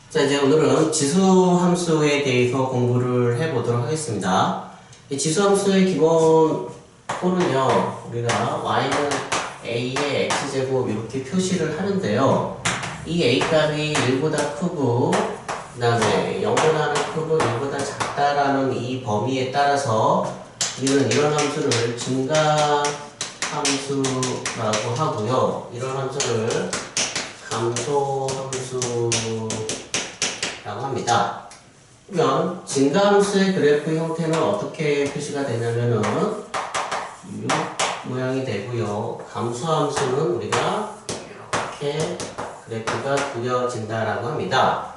자, 이제 오늘은 지수함수에 대해서 공부를 해보도록 하겠습니다. 이 지수함수의 기본 꼴은요, 우리가 y는 a의 x제곱 이렇게 표시를 하는데요. 이 a 값이 1보다 크고, 그 다음에 0보다는 크고 1보다 작다라는 이 범위에 따라서 우리는 이런 함수를 증가함수라고 하고요. 이런 함수를 감소함수 라고 합니다. 그러면 증가함수의 그래프 형태는 어떻게 표시가 되냐면은 이 모양이 되고요. 감소함수는 우리가 이렇게 그래프가 그려진다라고 합니다.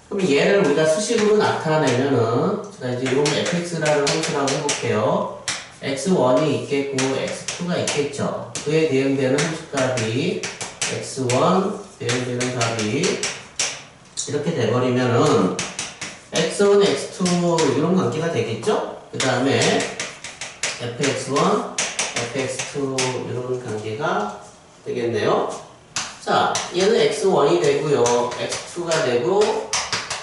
그럼 얘를 우리가 수식으로 나타내면은 제가 이제 요 fx라는 함수라고 해볼게요. x1이 있겠고 x2가 있겠죠. 그에 대응되는 함수값이 x1 대응되는 값이 이렇게 돼버리면은 x1, x2 이런 관계가 되겠죠? 그 다음에 fx1, fx2 이런 관계가 되겠네요. 자, 얘는 x1이 되고요. x2가 되고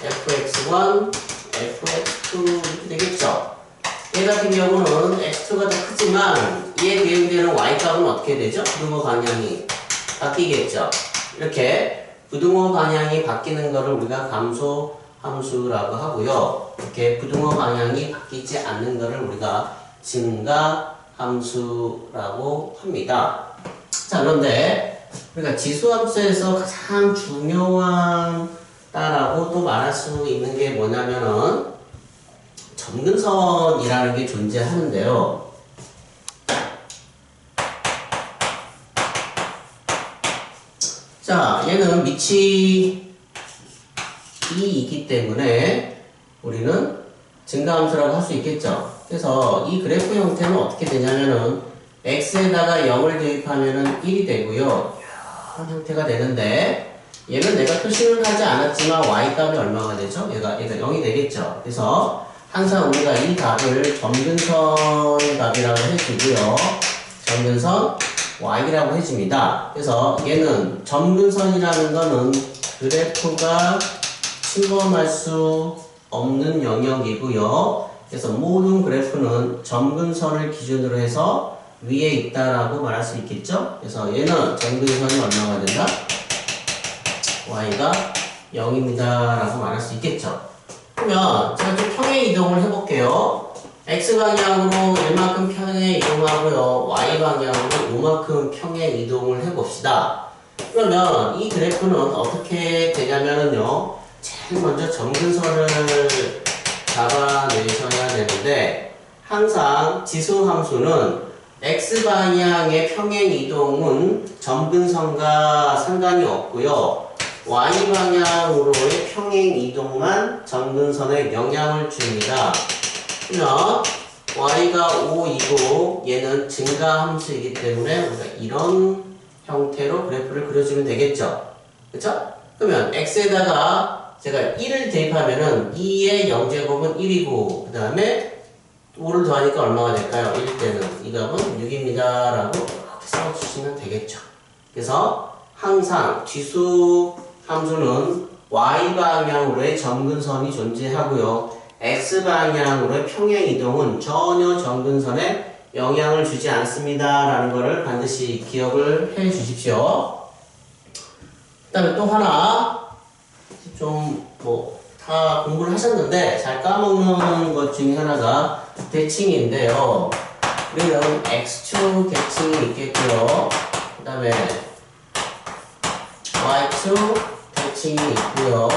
fx1, fx2 이렇게 되겠죠? 얘 같은 경우는 x2가 더 크지만 얘에 대응되는 y값은 어떻게 되죠? 부등호 방향이 바뀌겠죠? 이렇게 부등호 방향이 바뀌는 것을 우리가 감소함수라고 하고요. 이렇게 부등호 방향이 바뀌지 않는 것을 우리가 증가함수라고 합니다. 자, 그런데 우리가 지수함수에서 가장 중요하다라고 또 말할 수 있는 게 뭐냐면은 점근선이라는 게 존재하는데요. 자, 얘는 밑이 2이기 때문에 우리는 증가함수라고 할 수 있겠죠. 그래서 이 그래프 형태는 어떻게 되냐면은 x에다가 0을 대입하면은 1이 되고요. 이런 형태가 되는데 얘는 내가 표시를 하지 않았지만 y 값이 얼마가 되죠? 얘가 0이 되겠죠. 그래서 항상 우리가 이 값을 점근선 값이라고 해주고요. 점근선 y라고 해줍니다. 그래서 얘는 점근선이라는 거는 그래프가 침범할 수 없는 영역이고요. 그래서 모든 그래프는 점근선을 기준으로 해서 위에 있다라고 말할 수 있겠죠. 그래서 얘는 점근선이 얼마가 된다? y가 0입니다 라고 말할 수 있겠죠. 그러면 제가 좀 평행 이동을 해볼게요. x방향으로 이만큼 평행 이동하고요. y방향으로 이만큼 평행 이동을 해봅시다. 그러면 이 그래프는 어떻게 되냐면요. 제일 먼저 점근선을 잡아내셔야 되는데 항상 지수함수는 x방향의 평행 이동은 점근선과 상관이 없고요. y방향으로의 평행 이동만 점근선에 영향을 줍니다. 그러면 y가 5이고 얘는 증가함수이기 때문에 우리가 이런 형태로 그래프를 그려주면 되겠죠. 그쵸? 그러면 x에다가 제가 1을 대입하면은 2의 0제곱은 1이고 그 다음에 5를 더하니까 얼마가 될까요? 1 때는 이 값은 6입니다 라고 이렇게 써주시면 되겠죠. 그래서 항상 지수 함수는 y방향으로의 점근선이 존재하고요. x방향으로의 평행이동은 전혀 점근선에 영향을 주지 않습니다 라는 것을 반드시 기억을 해 주십시오. 그 다음에 또 하나 좀 다 공부를 하셨는데 잘 까먹는 것 중에 하나가 대칭인데요. 우리는 x축 대칭이 있겠고요. 그 다음에 y축 대칭이 있고요.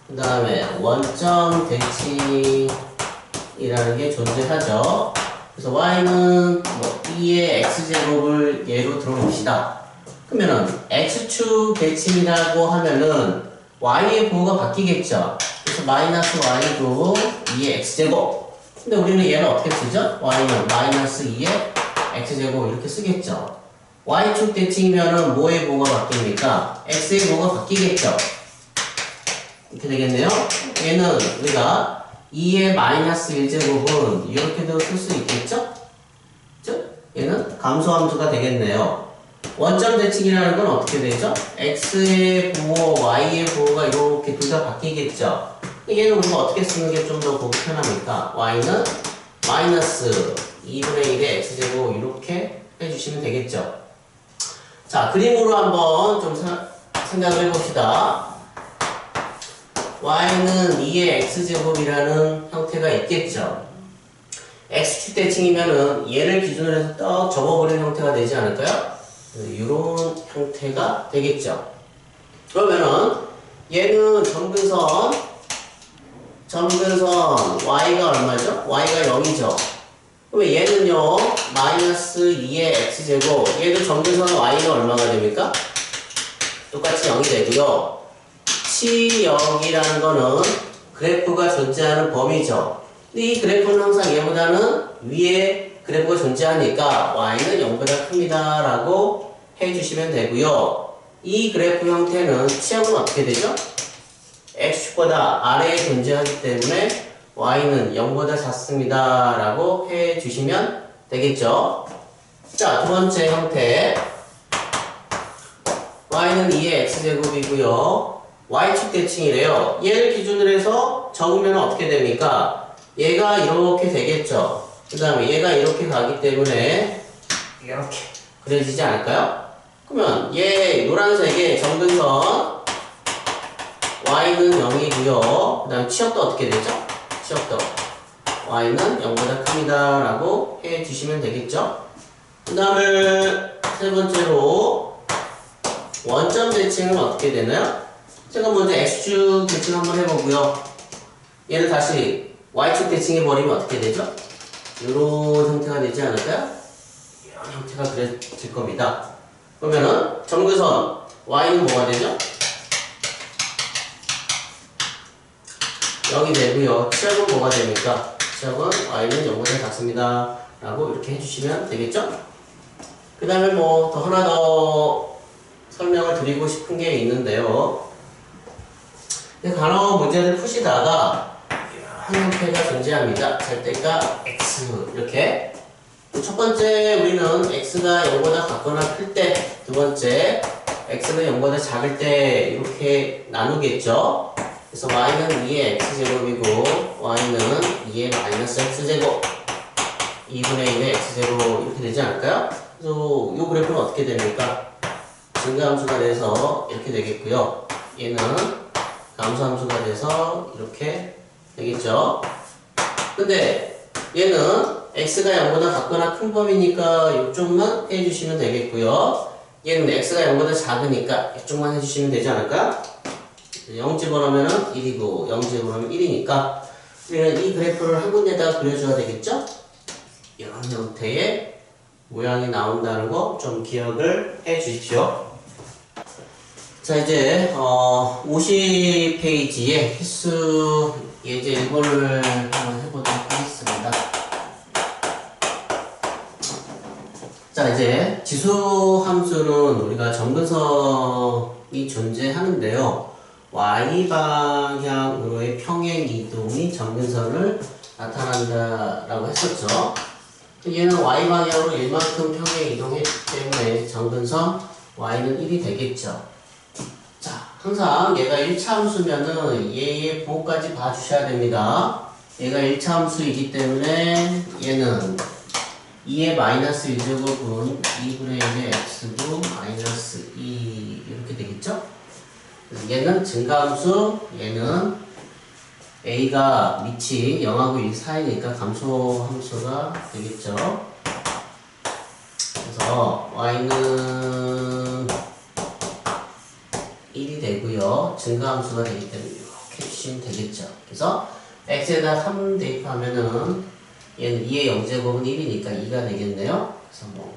그 다음에 원점 대칭이라는 게 존재하죠. 그래서 y는 2의 x제곱을 예로 들어봅시다. 그러면은 x축 대칭이라고 하면은 y의 부호가 바뀌겠죠. 그래서 마이너스 y도 2의 x제곱. 근데 우리는 얘를 어떻게 쓰죠? y는 마이너스 2의 x제곱 이렇게 쓰겠죠. y축 대칭이면은 뭐의 부호가 바뀝니까? x의 부호가 바뀌겠죠. 이렇게 되겠네요. 얘는 우리가 2의 마이너스 1제곱은 이렇게도 쓸 수 있겠죠? 즉 얘는 감소함수가 되겠네요. 원점 대칭이라는 건 어떻게 되죠? x의 부호, y의 부호가 이렇게 둘 다 바뀌겠죠? 얘는 우리가 어떻게 쓰는 게 좀 더 보기 편합니까? y는 마이너스 2분의 1의 x제곱 이렇게 해주시면 되겠죠? 자, 그림으로 한번 좀 생각을 해봅시다. y는 2의 x제곱이라는 형태가 있겠죠? x축 대칭이면은 얘를 기준으로 해서 떡 접어버리는 형태가 되지 않을까요? 이런 형태가 되겠죠. 그러면은 얘는 점근선 y가 얼마죠? y가 0이죠. 그러면 얘는요 마이너스 2의 x제곱, 얘도 점근선 y가 얼마가 됩니까? 똑같이 0이 되고요. 치 0이라는 거는 그래프가 존재하는 범위죠. 근데 이 그래프는 항상 얘보다는 위에 그래프가 존재하니까 y는 0보다 큽니다 라고 해주시면 되고요. 이 그래프 형태는 치역은 어떻게 되죠? x축보다 아래에 존재하기 때문에 y는 0보다 작습니다 라고 해주시면 되겠죠. 자, 두 번째 형태 y는 2의 x제곱이고요. y축 대칭이래요. 얘를 기준으로 해서 적으면 어떻게 됩니까? 얘가 이렇게 되겠죠. 그 다음에 얘가 이렇게 가기 때문에 이렇게 그려지지 않을까요? 그러면 얘 노란색의 점근선 y는 0이고요. 그 다음에 치역도 어떻게 되죠? 치역도 y는 0보다 큽니다 라고 해주시면 되겠죠. 그 다음에 세 번째로 원점 대칭은 어떻게 되나요? 제가 먼저 x축 대칭 한번 해보고요. 얘를 다시 y축 대칭해버리면 어떻게 되죠? 이런 형태가 되지 않을까요? 이런 형태가 그려질 겁니다. 그러면은 점근선 y는 뭐가 되죠? 0이 되고요. 치역은 뭐가 됩니까? 치역은 y는 0보다 작습니다 라고 이렇게 해주시면 되겠죠? 그 다음에 뭐 더 하나 더 설명을 드리고 싶은 게 있는데요. 간혹 문제를 푸시다가 이런 형태가 존재합니다. 절대값 x 이렇게. 첫 번째 우리는 x가 0보다 같거나 클 때, 두 번째 x가 0보다 작을 때 이렇게 나누겠죠. 그래서 y는 2의 x제곱이고 y는 2의 마이너스 x제곱 2분의 1의 x제곱 이렇게 되지 않을까요? 그래서 이 그래프는 어떻게 됩니까? 증가함수가 돼서 이렇게 되겠고요. 얘는 감소함수가 돼서 이렇게 되겠죠. 근데 얘는 x가 0보다 같거나 큰 범위니까 이쪽만 해주시면 되겠고요. 얘는 x가 0보다 작으니까 이쪽만 해주시면 되지 않을까? 0 집어넣으면 1이고 0 집어넣으면 1이니까 우리는 이 그래프를 한 군데다가 그려줘야 되겠죠? 이런 형태의 모양이 나온다는 거 좀 기억을 해 주십시오. 자, 이제 50페이지에 필수 예제 1번을 한번 해보도록 하겠습니다. 자, 이제 지수 함수는 우리가 점근선이 존재하는데요. y방향으로의 평행 이동이 점근선을 나타난다라고 했었죠. 얘는 y방향으로 1만큼 평행 이동했기 때문에 점근선 y는 1이 되겠죠. 자, 항상 얘가 1차 함수면은 얘의 부호까지 봐주셔야 됩니다. 얘가 1차 함수이기 때문에 얘는 2의 마이너스 1제곱은 2분의 1의 x분 마이너스 2 이렇게 되겠죠? 얘는 증가함수, 얘는 a가 밑이 0하고 1 사이니까 감소함수가 되겠죠? 그래서 y는 1이 되고요. 증가함수가 되기 때문에 이렇게 해주시면 되겠죠. 그래서 x에다 3 대입하면은 얘는 2의 0제곱은 1이니까 2가 되겠네요. 그래서 뭐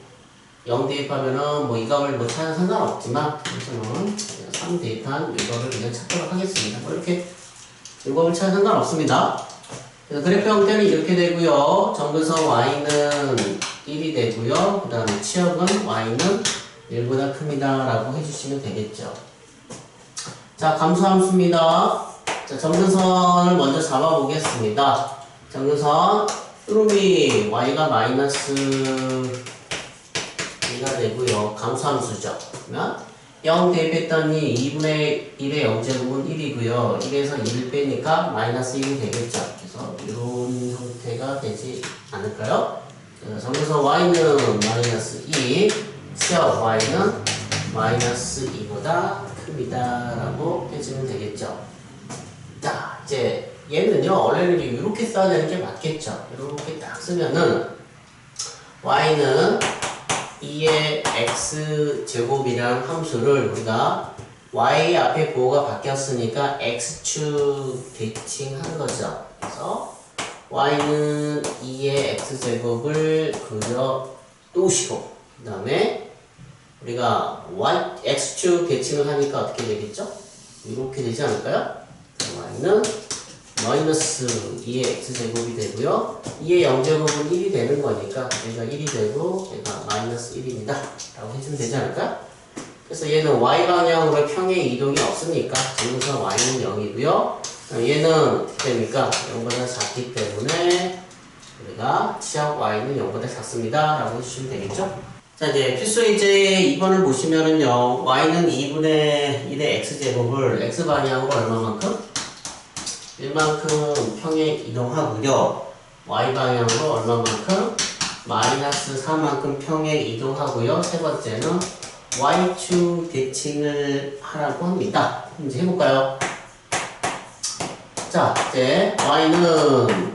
0 대입하면은 뭐 이 값을 뭐 찾아도 상관없지만 우선은 3 대입한 이거를 그냥 찾도록 하겠습니다. 뭐 이렇게 이거를 찾아도 상관없습니다. 그래서 그래프 형태는 이렇게 되고요. 점근선 y는 1이 되고요. 그 다음에 치역은 y는 1보다 큽니다 라고 해주시면 되겠죠. 자, 감소함수입니다. 자, 점근선을 먼저 잡아보겠습니다. 점근선 뚜루미 y가 마이너스 1 A가 되고요. 감소함수죠. 그러면 0 대입했더니 2분의 1의 0제곱은 1이고요. 1에서 1을 빼니까 마이너스 1이 되겠죠. 그래서 이런 형태가 되지 않을까요? 정에서 y는 마이너스 2, 수역 y는 마이너스 2보다 큽니다. 라고 해주면 되겠죠. 자, 이제 얘는요, 원래는 이렇게 써야 되는 게 맞겠죠. 이렇게 딱 쓰면은 y는 2의 x제곱이라는 함수를 우리가 y 앞에 보호가 바뀌었으니까 x축 대칭한 거죠. 그래서 y는 2의 x제곱을 그려 놓으시고 그 다음에 우리가 x축 대칭을 하니까 어떻게 되겠죠? 이렇게 되지 않을까요? y는 마이너스 2의 x제곱이 되고요. 2의 0제곱은 1이 되는 거니까 얘가 1이 되고 얘가 마이너스 1입니다. 라고 해주면 되지 않을까? 그래서 얘는 y방향으로 평행 이동이 없으니까 정근선 y는 0이고요. 얘는 어떻게 됩니까? 0보다 작기 때문에 우리가 치역 y는 0보다 작습니다. 라고 해주시면 되겠죠? 자, 이제 필수 이제 2번을 보시면은요, y는 2분의 1의 x제곱을 x방향으로 얼마만큼? 1만큼 평행 이동하고요. y방향으로 얼마만큼? 마이너스 4만큼 평행 이동하고요. 세 번째는 y축 대칭을 하라고 합니다. 이제 해볼까요? 자, 이제 y는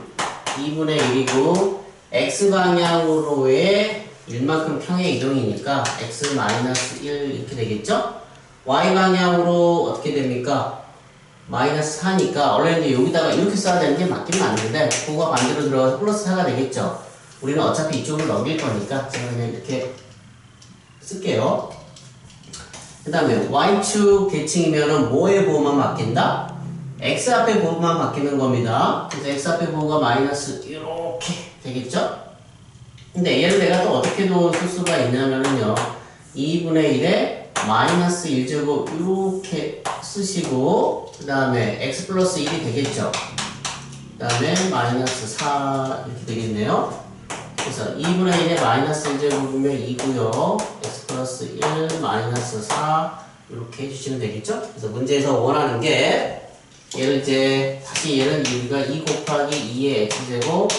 2분의 1이고 x방향으로의 1만큼 평행 이동이니까 x-1 이렇게 되겠죠? y방향으로 어떻게 됩니까? 마이너스 4니까 원래는 여기다가 이렇게 써야 되는 게 맞긴 맞는데 그거가 반대로 들어가서 플러스 4가 되겠죠. 우리는 어차피 이쪽을 넘길 거니까 제가 그냥 이렇게 쓸게요. 그 다음에 y축 대칭이면은 뭐의 보호만 바뀐다? x 앞에 보호만 바뀌는 겁니다. 그래서 x 앞에 보호가 마이너스 이렇게 되겠죠? 근데 얘를 내가 또 어떻게도 쓸 수가 있냐면은요, 2분의 1에 마이너스 1제곱 이렇게 쓰시고 그 다음에 x 플러스 1이 되겠죠. 그 다음에 마이너스 4 이렇게 되겠네요. 그래서 2분의 1에 마이너스 1제곱이면 2고요. x 플러스 1 마이너스 4 이렇게 해주시면 되겠죠. 그래서 문제에서 원하는 게 얘를 이제 다시 얘는 우리가 2 곱하기 2의 x제곱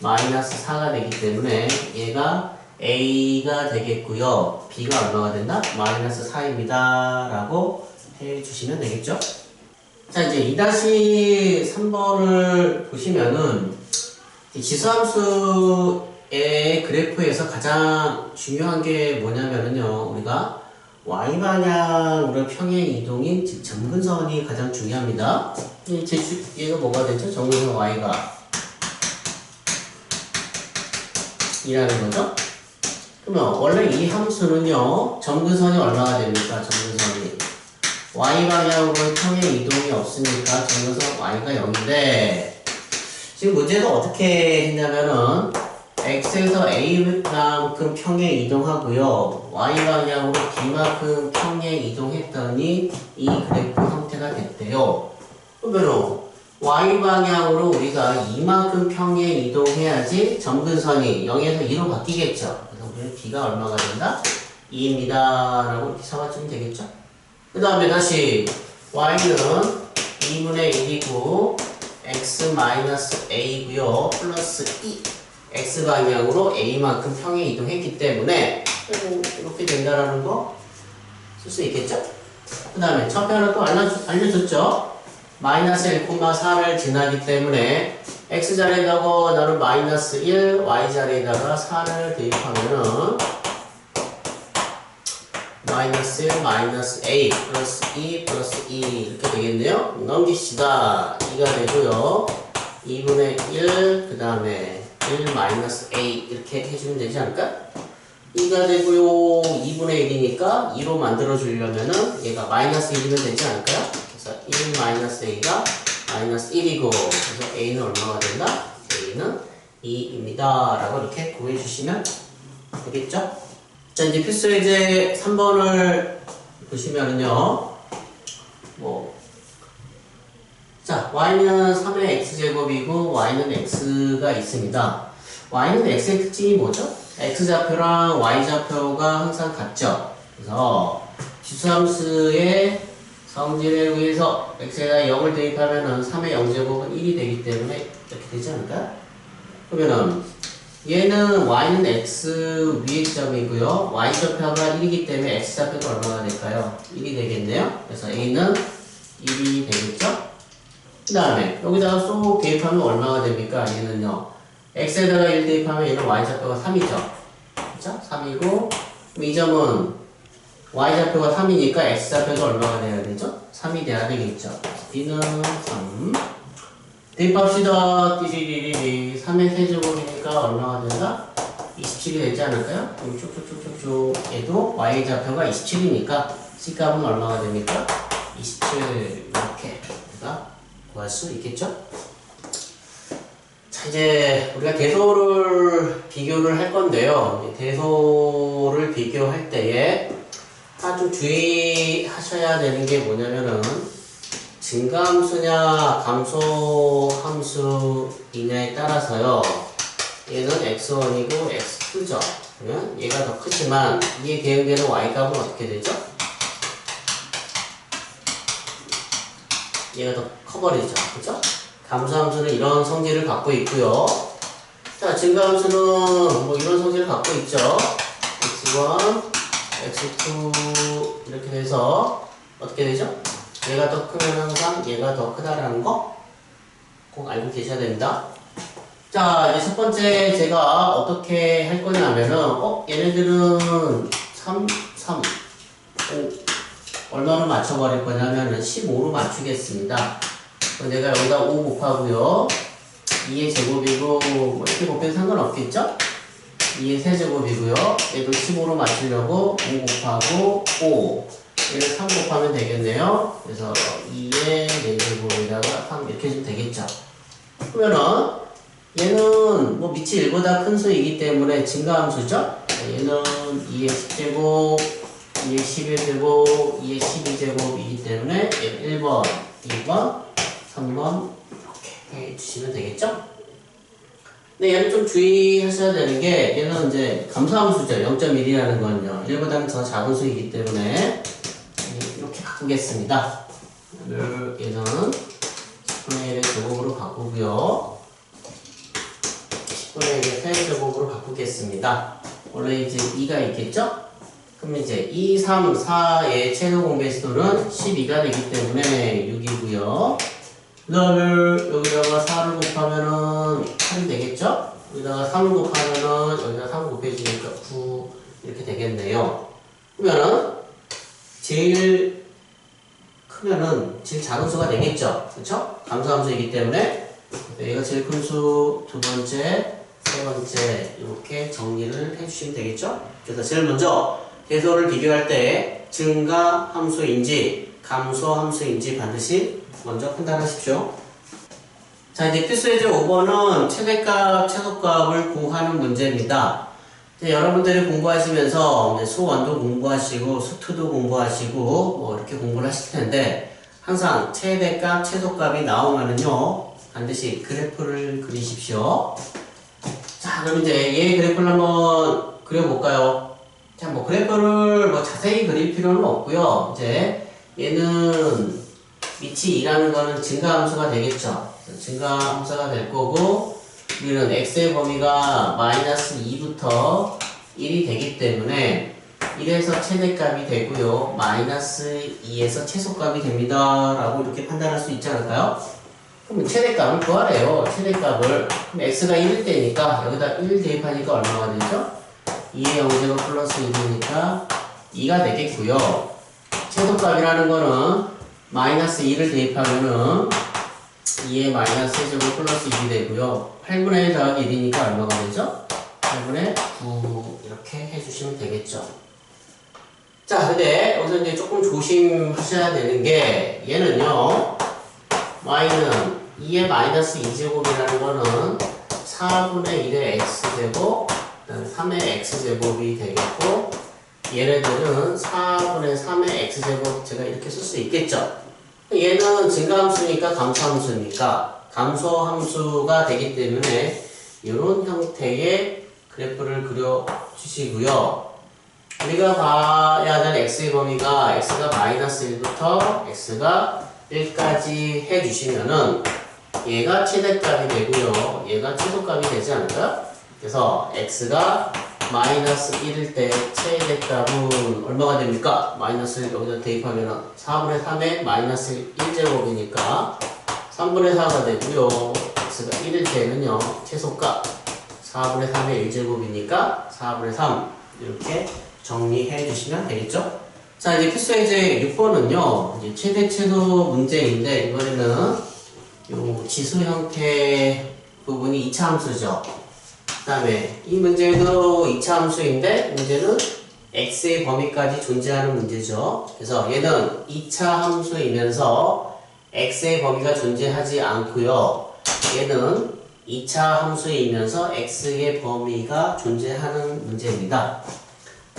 마이너스 4가 되기 때문에 얘가 a가 되겠고요. b가 얼마가 된다? 마이너스 4입니다. 라고 해주시면 되겠죠. 자, 이제 2-3번을 보시면은 지수함수의 그래프에서 가장 중요한 게 뭐냐면은요, 우리가 y방향으로 평행 이동인 즉 점근선이 가장 중요합니다. 얘가 뭐가 되죠? 점근선 y가 이라는 거죠. 그러면 원래 이 함수는요, 점근선이 얼마가 됩니까? 점근선이 y방향으로 평행 이동이 없으니까 점근선 y가 0인데 지금 문제가 어떻게 했냐면은 x에서 a만큼 평행 이동하고요, y방향으로 b만큼 평행 이동했더니 이 그래프 형태가 됐대요. 그러면 y방향으로 우리가 이만큼 평행 이동해야지 점근선이 0에서 2로 바뀌겠죠. 그래서 우리는 b가 얼마가 된다? 2입니다. 라고 이렇게 적어주면 되겠죠. 그 다음에 다시 y는 2분의 1이고 x-a고요. 플러스 2 x방향으로 a만큼 평행 이동했기 때문에 이렇게 된다라는 거 쓸 수 있겠죠. 그 다음에 첫 변은 또 알려줬죠. 마이너스 1,4를 지나기 때문에 x자리에다가 나는 마이너스 1, y자리에다가 4를 대입하면은 마이너스 1, 마이너스 a 플러스 2 플러스 2 이렇게 되겠네요. 넘깁시다. 2가 되고요. 2분의 1, 그 다음에 1 마이너스 a 이렇게 해주면 되지 않을까? 2가 되고요. 2분의 1이니까 2로 만들어 주려면은 얘가 마이너스 1이면 되지 않을까요? 그래서 1 마이너스 a가 마이너스 1이고 그래서 a는 얼마가 된다? a는 2입니다. 라고 이렇게 구해주시면 되겠죠? 자, 이제 필수 이제 3번을 보시면은요, 자, y는 3의 x제곱이고 y는 x가 있습니다. y는 x의 특징이 뭐죠? x좌표랑 y좌표가 항상 같죠. 그래서 지수함수의 성질에 의해서 x에다 0을 대입하면은 3의 0제곱은 1이 되기 때문에 이렇게 되지 않을까요? 그러면은 얘는 y는 x 위의 점이고요. y좌표가 1이기 때문에 x좌표가 얼마가 될까요? 1이 되겠네요. 그래서 a는 1이 되겠죠? 그 다음에 여기다가 쏙 대입하면 얼마가 됩니까? 얘는요. x에다가 1 대입하면 얘는 y좌표가 3이죠. 그쵸? 3이고 이 점은 y좌표가 3이니까 x좌표가 얼마가 돼야 되죠? 3이 돼야 되겠죠. b는 3. 대입합시다. 띠리리리리. 3의 세제곱이니까 얼마가 된다? 27이 되지 않을까요? 그럼 쭉쭉쭉쭉쭉 얘도 y좌표가 27이니까 c값은 얼마가 됩니까? 27 이렇게 우리가 구할 수 있겠죠? 자, 이제 우리가 대소를 비교를 할 건데요. 대소를 비교할 때에 좀 주의하셔야 되는 게 뭐냐면은 증가함수냐 감소함수이냐에 따라서요. 얘는 x1이고 x2죠. 그러면 얘가 더 크지만 이에 대응되는 y값은 어떻게 되죠? 얘가 더 커버리죠. 그죠? 감소함수는 이런 성질을 갖고 있고요. 자, 증가함수는 뭐 이런 성질을 갖고 있죠. x1, x2 이렇게 돼서 어떻게 되죠? 얘가 더 크면 항상 얘가 더 크다라는 거 꼭 알고 계셔야 됩니다. 자, 이제 첫 번째 제가 어떻게 할 거냐면은 얘네들은 3, 5 얼마로 맞춰버릴 거냐면은 15로 맞추겠습니다. 내가 여기다 5 곱하고요. 2의 제곱이고 뭐 이렇게 곱해도 상관없겠죠? 2의 세제곱이고요. 얘도 15로 맞추려고 5 곱하고 5 얘를 3 곱하면 되겠네요. 그래서 2의 4제곱에다가 3 이렇게 해주면 되겠죠. 그러면은 얘는 뭐 밑이 1보다 큰 수이기 때문에 증가함수죠? 얘는 2의 10제곱 2의 11제곱, 2의 12제곱이기 때문에 1번, 2번, 3번 이렇게 해주시면 되겠죠? 근데 얘는 좀 주의하셔야 되는 게 얘는 이제 감소함수죠. 0.1이라는 건요. 1보다는 더 작은 수이기 때문에 이렇게 바꾸겠습니다. 얘는 10분의 1의 제곱으로 바꾸고요. 10분의 1의 세제곱으로 바꾸겠습니다. 원래 이제 2가 있겠죠? 그럼 이제 2, 3, 4의 최소 공배수는 12가 되기 때문에 6이고요. 그 다음에 여기다가 4를 곱하면은 8이 되겠죠? 여기다가 3을 곱하면은 여기다 3 곱해주니까 9 이렇게 되겠네요. 그러면은 제일 크면은 제일 작은 수가 되겠죠? 그쵸? 감소함수이기 때문에 얘가 제일 큰 수, 두 번째, 세 번째 이렇게 정리를 해주시면 되겠죠? 그래서 제일 먼저 대소를 비교할 때 증가 함수인지 감소 함수인지 반드시 먼저 판단하십시오. 자, 이제 필수예제 5번은 최대값, 최소값을 구하는 문제입니다. 여러분들이 공부하시면서 수1도 공부하시고 수2도 공부하시고 뭐 이렇게 공부를 하실 텐데 항상 최대값, 최소값이 나오면은요 반드시 그래프를 그리십시오. 자, 그럼 이제 얘 그래프를 한번 그려볼까요? 자, 뭐 그래프를 뭐 자세히 그릴 필요는 없고요. 이제 얘는 밑이 2라는 거는 증가함수가 되겠죠. 증가함수가 될 거고 우리는 x의 범위가 마이너스 2부터 1이 되기 때문에 1에서 최대값이 되고요. 마이너스 2에서 최소값이 됩니다. 라고 이렇게 판단할 수 있지 않을까요? 그럼 최대값을 구하래요. 최대값을. 그럼 x가 1일 때니까 여기다 1 대입하니까 얼마가 되죠? 2의 0제곱 플러스 1이니까 2가 되겠고요. 최소값이라는 거는 마이너스 2를 대입하면은 2의 마이너스 세제곱 플러스 2이 되고요. 8분의 1 더하기 1이니까 얼마가 되죠? 8분의 9 이렇게 해주시면 되겠죠. 자, 근데 여기서 이제 조금 조심하셔야 되는 게 얘는요 y는 2의 마이너스 2제곱이라는 거는 4분의 1의 x제곱 3의 x제곱이 되겠고 얘네들은 4분의 3의 x제곱 제가 이렇게 쓸 수 있겠죠. 얘는 증가함수니까 감소함수니까 감소함수가 되기 때문에 이런 형태의 그래프를 그려주시고요. 우리가 봐야 될 x의 범위가 x가 마이너스 1부터 x가 1까지 해주시면은 얘가 최대값이 되고요. 얘가 최소값이 되지 않을까요? 그래서 x가 마이너스 1일 때 최대값은 얼마가 됩니까? 마이너스 여기다 대입하면 4분의 3에 마이너스 1제곱이니까 3분의 4가 되고요. x가 1일 때는요. 최소값 4분의 3의 1제곱이니까 4분의 3 이렇게 정리해 주시면 되겠죠? 자, 이제 필수예제 6번은요. 이제 최대 최소 문제인데 이번에는 요 지수 형태 부분이 2차 함수죠. 그 다음에 이 문제도 2차 함수인데 문제는 x의 범위까지 존재하는 문제죠. 그래서 얘는 2차 함수이면서 x의 범위가 존재하지 않고요. 얘는 2차 함수이면서 x의 범위가 존재하는 문제입니다.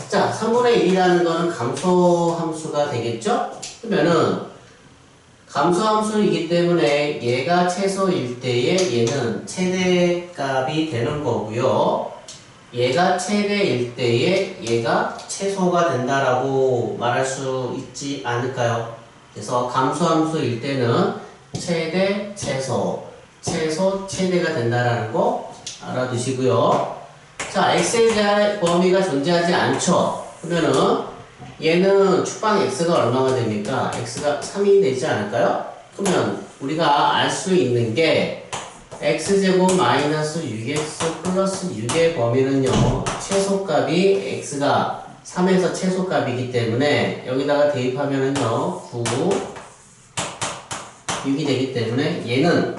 자, 3분의 1이라는 거는 감소함수가 되겠죠? 그러면은 감소함수이기 때문에 얘가 최소일 때에 얘는 최대값이 되는 거고요. 얘가 최대일 때에 얘가 최소가 된다라고 말할 수 있지 않을까요? 그래서 감소함수일 때는 최대, 최소, 최소, 최대가 된다라는 거 알아두시고요. 자, x의 범위가 존재하지 않죠? 그러면은 얘는 축방 x가 얼마가 됩니까? x가 3이 되지 않을까요? 그러면 우리가 알 수 있는 게 x제곱 마이너스 6x 플러스 6의 범위는요. 최소값이 x가 3에서 최소값이기 때문에 여기다가 대입하면은요. 9, 6이 되기 때문에 얘는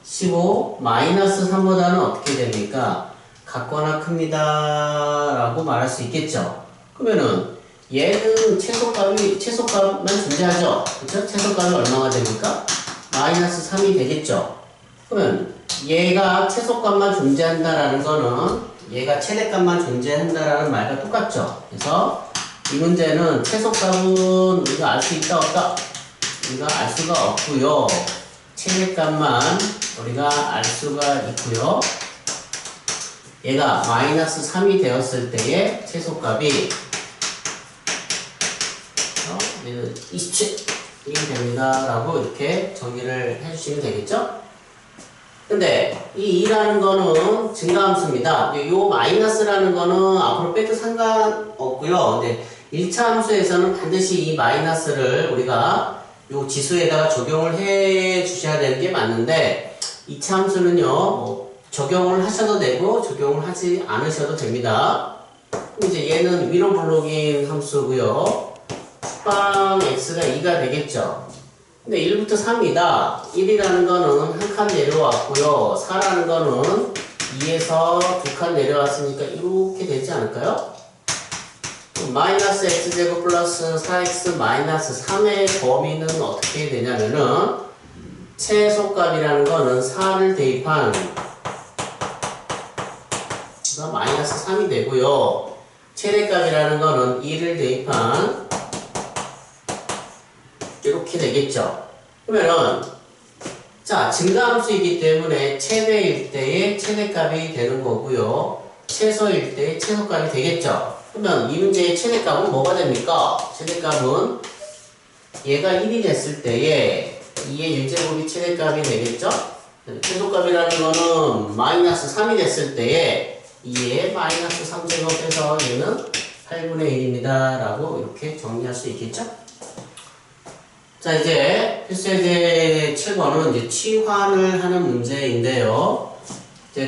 15 마이너스 3보다는 어떻게 됩니까? 같거나 큽니다 라고 말할 수 있겠죠. 그러면은 얘는 최소값만 존재하죠. 그쵸? 최소값이 얼마가 됩니까? 마이너스 3이 되겠죠. 그러면 얘가 최소값만 존재한다라는 거는 얘가 최대값만 존재한다라는 말과 똑같죠. 그래서 이 문제는 최소값은 우리가 알 수 있다 없다? 우리가 알 수가 없고요. 최대값만 우리가 알 수가 있고요. 얘가 마이너스 3이 되었을 때의 최소값이 27이 됩니다 라고 이렇게 정의를 해주시면 되겠죠? 근데 이 2라는 거는 증가함수입니다. 이 마이너스라는 거는 앞으로 빼도 상관없고요. 근데 1차 함수에서는 반드시 이 마이너스를 우리가 이 지수에다가 적용을 해 주셔야 되는 게 맞는데 2차 함수는요. 적용을 하셔도 되고 적용을 하지 않으셔도 됩니다. 이제 얘는 위로 블록인 함수고요. 축방 x가 2가 되겠죠. 근데 1부터 3이다. 1이라는 거는 한 칸 내려왔고요. 4라는 거는 2에서 두 칸 내려왔으니까 이렇게 되지 않을까요? 마이너스 x제곱 플러스 4x 마이너스 3의 범위는 어떻게 되냐면은 최소값이라는 거는 4를 대입한 마이너스 3이 되고요. 최대값이라는 거는 2를 대입한 이렇게 되겠죠. 그러면은 자, 증가함수이기 때문에 최대일 때의 최대값이 되는 거고요. 최소일 때의 최소값이 되겠죠. 그러면 이 문제의 최대값은 뭐가 됩니까? 최대값은 얘가 1이 됐을 때에 2의 1제곱이 최대값이 되겠죠. 최소값이라는 거는 마이너스 3이 됐을 때에 2의 마이너스 3제곱해서 얘는 8분의 1입니다 라고 이렇게 정리할 수 있겠죠. 자, 이제 필수예제 7번은 이제 치환을 하는 문제인데요. 이제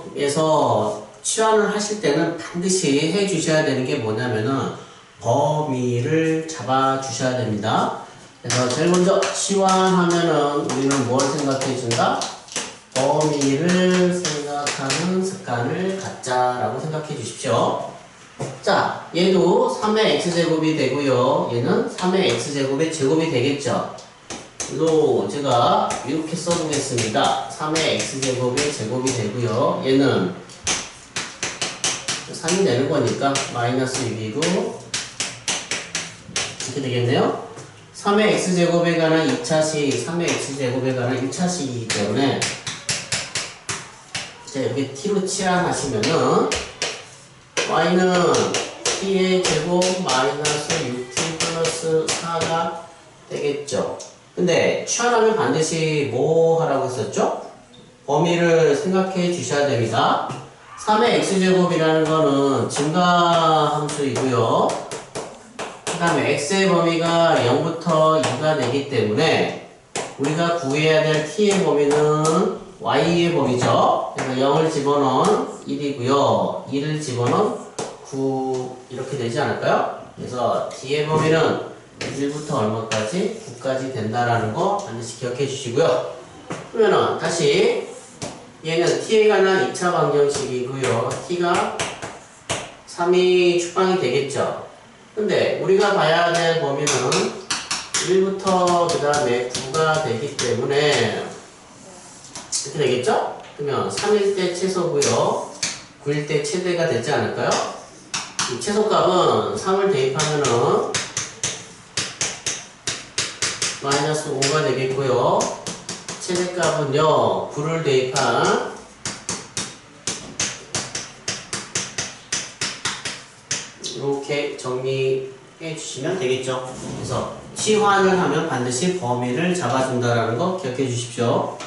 고등과정에서 치환을 하실 때는 반드시 해 주셔야 되는 게 뭐냐면은 범위를 잡아 주셔야 됩니다. 그래서 제일 먼저 치환하면은 우리는 뭘 생각해 준다? 범위를 생각하는 습관을 갖자라고 생각해 주십시오. 자, 얘도 3의 x제곱이 되고요. 얘는 3의 x제곱의 제곱이 되겠죠. 또 제가 이렇게 써보겠습니다. 3의 x제곱의 제곱이 되고요. 얘는 3이 되는 거니까 마이너스 6이고 이렇게 되겠네요. 3의 x제곱에 관한 2차식, 3의 x제곱에 관한 1차식이기 때문에 자, 여기 t로 치환하시면은 y는 t의 제곱 마이너스 6t 플러스 4가 되겠죠. 근데 치환하면 반드시 뭐 하라고 했었죠? 범위를 생각해 주셔야 됩니다. 3의 x제곱이라는 거는 증가함수이고요. 그 다음에 x의 범위가 0부터 2가 되기 때문에 우리가 구해야 될 t의 범위는 y의 범위죠. 그래서 0을 집어넣은 1이고요. 2를 집어넣은 9 이렇게 되지 않을까요? 그래서 t의 범위는 1부터 얼마까지? 9까지 된다라는 거 반드시 기억해 주시고요. 그러면은 다시 얘는 t에 관한 2차 방정식이고요. t가 3이 축방이 되겠죠. 근데 우리가 봐야 될 범위는 1부터 그 다음에 9가 되기 때문에 이렇게 되겠죠? 그러면 3일 때 최소고요. 9일 때 최대가 되지 않을까요? 이 최소값은 3을 대입하면은 마이너스 5가 되겠고요. 최대값은요, 9를 대입한 이렇게 정리해 주시면 되겠죠. 그래서 치환을 하면 반드시 범위를 잡아준다는 거 기억해 주십시오.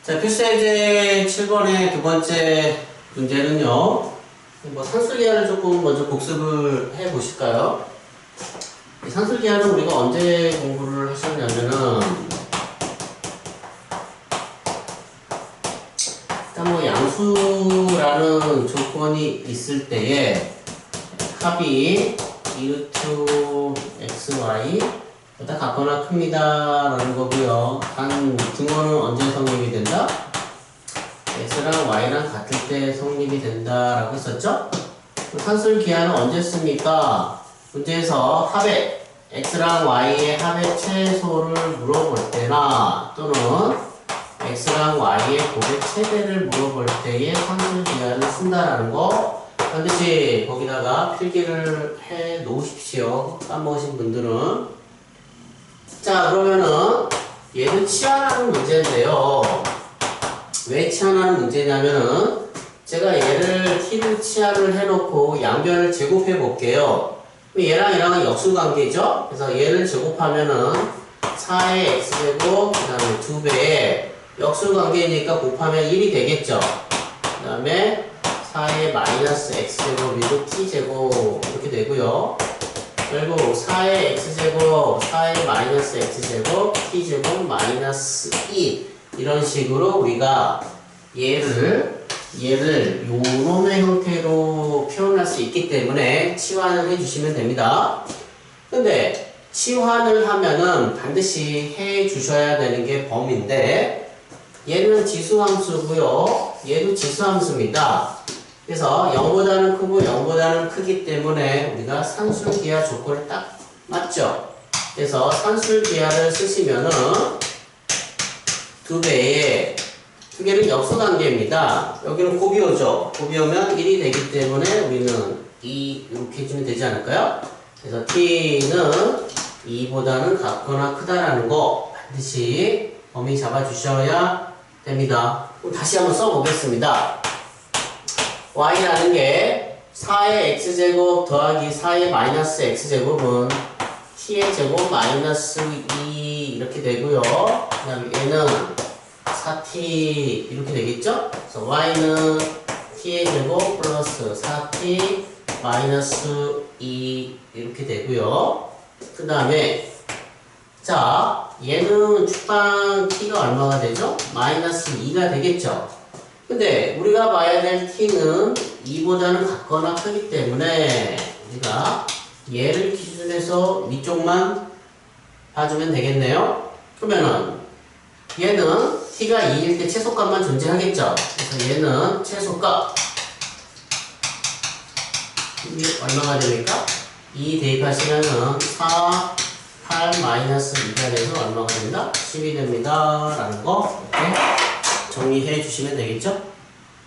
자, 필수예제 7번의 두 번째 문제는요, 뭐 산술기하를 조금 먼저 복습을 해 보실까요? 이 산술기하는 우리가 언제 공부를 하셨냐면은, 일단 뭐 양수라는 조건이 있을 때에 합이 2루트 xy 보다 같거나 큽니다 라는 거고요. 단 등호는 언제 성립이 된다? x랑 y랑 같을 때 성립이 된다 라고 했었죠? 산술 기하는 언제 씁니까? 문제에서 합의 x랑 y의 합의 최소를 물어볼 때나 또는 x랑 y의 곱의 최대를 물어볼 때에 산술 기하를 쓴다라는 거 반드시 거기다가 필기를 해 놓으십시오. 까먹으신 분들은. 자, 그러면은 얘는 치환하는 문제인데요. 왜 치환하는 문제냐면은 제가 얘를 t로 치환을 해놓고 양변을 제곱해 볼게요. 얘랑 얘랑은 역수관계죠. 그래서 얘를 제곱하면은 4의 x제곱 그 다음에 2배에 역수관계니까 곱하면 1이 되겠죠. 그 다음에 4의 마이너스 x제곱이고 t제곱 이렇게 되고요. 결국 4의 x제곱, 4의 마이너스 x제곱, t제곱 마이너스 2 이런 식으로 우리가 얘를 요놈의 형태로 표현할 수 있기 때문에 치환을 해주시면 됩니다. 근데 치환을 하면은 반드시 해 주셔야 되는 게 범위인데 얘는 지수함수고요. 얘도 지수함수입니다. 그래서 0보다는 크고 0보다는 크기 때문에 우리가 산술기하 조건이 딱 맞죠? 그래서 산술기하를 쓰시면은 2배에 2개는 역수관계입니다. 여기는 곱이오죠. 곱이오면 1이 되기 때문에 우리는 2 이렇게 해주면 되지 않을까요? 그래서 t는 2보다는 같거나 크다라는 거 반드시 범위 잡아주셔야 됩니다. 그럼 다시 한번 써보겠습니다. y라는 게 4의 x제곱 더하기 4의 마이너스 x제곱은 t의 제곱 마이너스 2 이렇게 되고요. 그 다음에 얘는 4t 이렇게 되겠죠? 그래서 y는 t의 제곱 플러스 4t 마이너스 2 이렇게 되고요. 그 다음에 자 얘는 축방 t가 얼마가 되죠? 마이너스 2가 되겠죠? 근데 우리가 봐야 될 t는 2보다는 같거나 크기 때문에 우리가 얘를 기준해서 위쪽만 봐주면 되겠네요. 그러면은 얘는 t가 2일 때 최소값만 존재하겠죠. 그래서 얘는 최소값 이게 얼마가 됩니까? 2 대입하시면은 4, 8 마이너스 2가 돼서 얼마가 된다? 10이 됩니다 라는 거 이렇게 정리해 주시면 되겠죠.